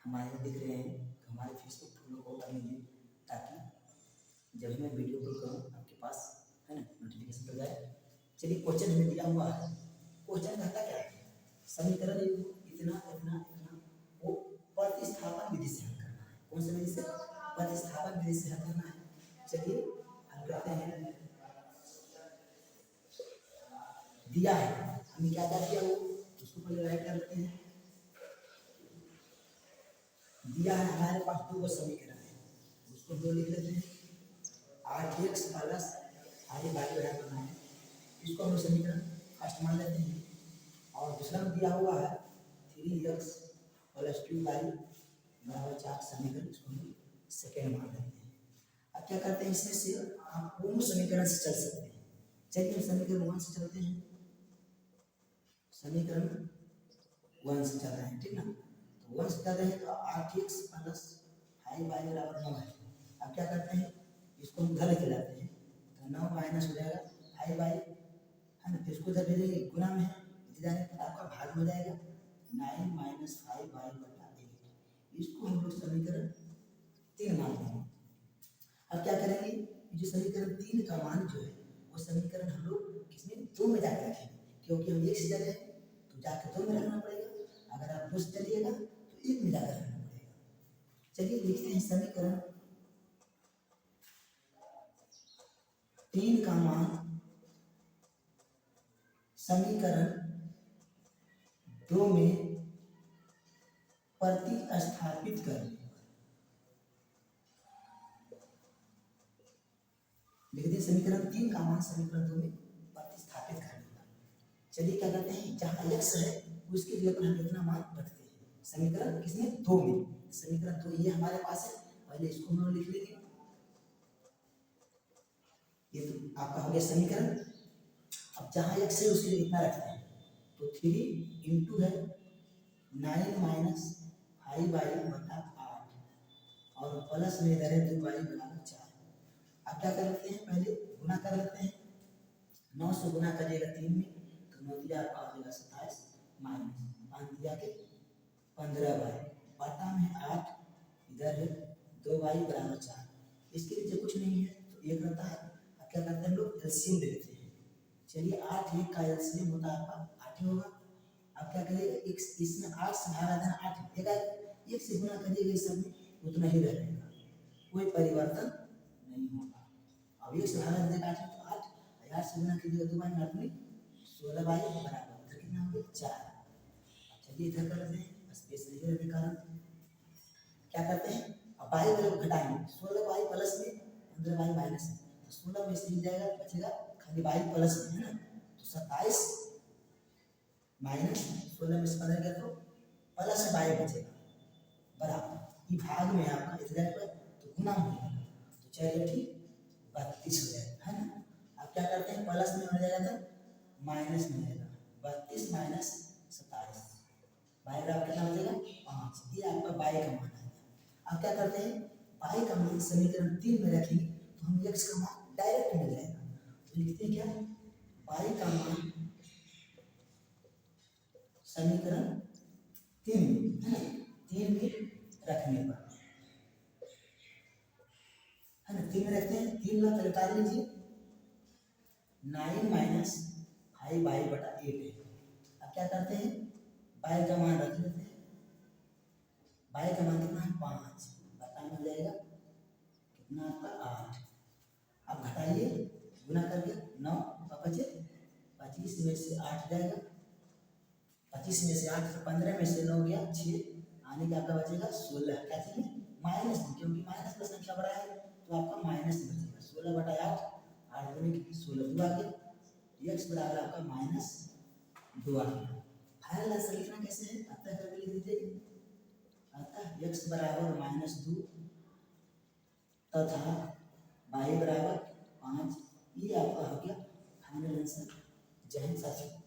हमारे दिख रहे हैं तो हमारे फेसबुक फॉलो को कर लीजिए, ताकि जब मैं वीडियो अपलोड करूँ आपके पास है ना नोटिफिकेशन पर जाए। चलिए क्वेश्चन हमें दिया हुआ है, क्वेश्चन कहता क्या है, समीकरण इतना इतना इतना वो प्रतिस्थापन विधि से हल करना है। कौन सी विधि से? प्रतिस्थापन विधि से हल करना है। चलिए हल करते हैं। दिया है हमें क्या क्या दिया, वो उसको पहले राइट कर लेते हैं। दिया है हमारे पास दो गो समीकरण है, उसको दो लिख लेते हैं। आठ एक्स प्लस आगे बाकी रहा करना है, इसको हम समीकरण फर्स्ट मान लेते हैं। और दूसरा में दिया हुआ है 3x प्लस 2y बराबर 4 समीकरण, इसको हम सेकेंड मान लेते हैं। अब क्या करते हैं, इसमें से हम दोनों समीकरण से चल सकते हैं। चलिए समीकरण 1 से चलते हैं, समीकरण 1 से चल रहे हैं, ठीक ना। तो 1 से चल रहे हैं तो 8x प्लस 5y बराबर 9 है। अब क्या करते हैं, इसको हम उधर लेके जाते हैं तो 9 माइनस हो जाएगा 5y है ना, फिर इसको जब भेजेंगे गुना में है इधर जाने पर आपका भाग हो जाएगा 9 माइनस 5y बटा 8। इसको हम लोग समीकरण 3 मान लेंगे। अब क्या करेंगे, जो समीकरण 3 का मान जो है वो समीकरण हम लोग किसमें 2 में जाकर रखेंगे, क्योंकि हम 1 से चले तो जाकर 2 में रखना पड़ेगा। अगर आप 2 से चलिएगा तो 1 में जाकर रखना पड़ेगा। चलिए लिखते हैं समीकरण 3 का मान समीकरण 2 में प्रतिस्थापित करने पर लिख दें। समीकरण 3 का मान समीकरण 2 में प्रतिस्थापित करने पर चलिए क्या करते हैं, जहाँ x है उसके जगह पर हम इतना मान रखते हैं। समीकरण किसमें 2 में, समीकरण 2 ये हमारे पास है, पहले इसको हम लोग लिख लेंगे। ये तो आपका हो गया समीकरण। अब जहाँ x है उसके लिए इतना रखते हैं, तो 3 इंटू है 9 माइनस 5y बटा 8 और प्लस में इधर है 2y बराबर 4। अब क्या कर लेते हैं, पहले गुना कर लेते हैं। 9 से गुना करिएगा 3 में तो 9 दिया आपका हो जाएगा 27 माइनस 5 दिया के 15y बटा में 8 इधर है 2y बराबर 4। इसके नीचे कुछ नहीं है तो 1 रहता है। अब क्या करते हैं, हम लोग एलसीएम ले लेते हैं। चलिए 8 1 का एलसीएम होता है आपका 8 ही होगा। अब क्या करिएगा, इसमें 8 से भागा देना 8 देगा, 1 से गुना करिएगा इस सब में उतना ही रहेगा, कोई परिवर्तन नहीं होगा। अब 1 से भागा देगा 8 तो 8 8 से गुना कीजिएगा 2 बाई 8 में 16 बाई बराबर इधर कितना हो गया 4। चलिए इधर कर लेते हैं, स्पेस नहीं रहने के कारण क्या करते हैं, अब बाई तरफ घटाएंगे 16 बाई प्लस में 15 बाई माइनस में तो 16 में से मिल जाएगा, बचेगा खाली बाई प्लस में है ना, तो 27 माइनस 16 में से 15 गया तो प्लस बाई बचेगा बराबर ये भाग में आपका इधर पर तो गुना हो जाएगा, तो चलिए ठीक 32 हो जाएगा है ना। अब क्या करते हैं, प्लस में हो जाएगा तो माइनस में जाएगा 32 माइनस 27 बाई बराबर कितना हो जाएगा 5। ये आपका बाई का मान है। अब क्या करते हैं, बाई का मान समीकरण 3 में रखेंगे तो हम x का मान डायरेक्ट मिल जाएगा। तो लिखते हैं क्या, बाई का मान समीकरण 3 है ना, 3 में रखने पर है ना, 3 में रखते हैं। 3 ला पहले उतार लीजिए 9 माइनस 5y बटा 8 है। अब क्या करते हैं, बाई का मान रख लेते हैं। बाई का मान कितना है 5 बटा में हो जाएगा कितना आपका 8। अब घटाइए गुना करके 9 का बचे 25 में से 8 जाएगा, 25 में से 8 तो 15 में से 9 गया 6 आने का आपका बचेगा 16। क्या चाहिए माइनस, क्योंकि माइनस का संख्या बड़ा है तो आपका माइनस बचेगा 16 बटा 8 8 गुने 16 2 आ गया, x बराबर आपका माइनस 2 आ गया। फाइनल आंसर लिखना कैसे है, अतः करके लिख दीजिए, अतः x बराबर माइनस 2 तथा y बराबर 5। ये आपका हो गया फाइनल आंसर। जय हिंद साथियों।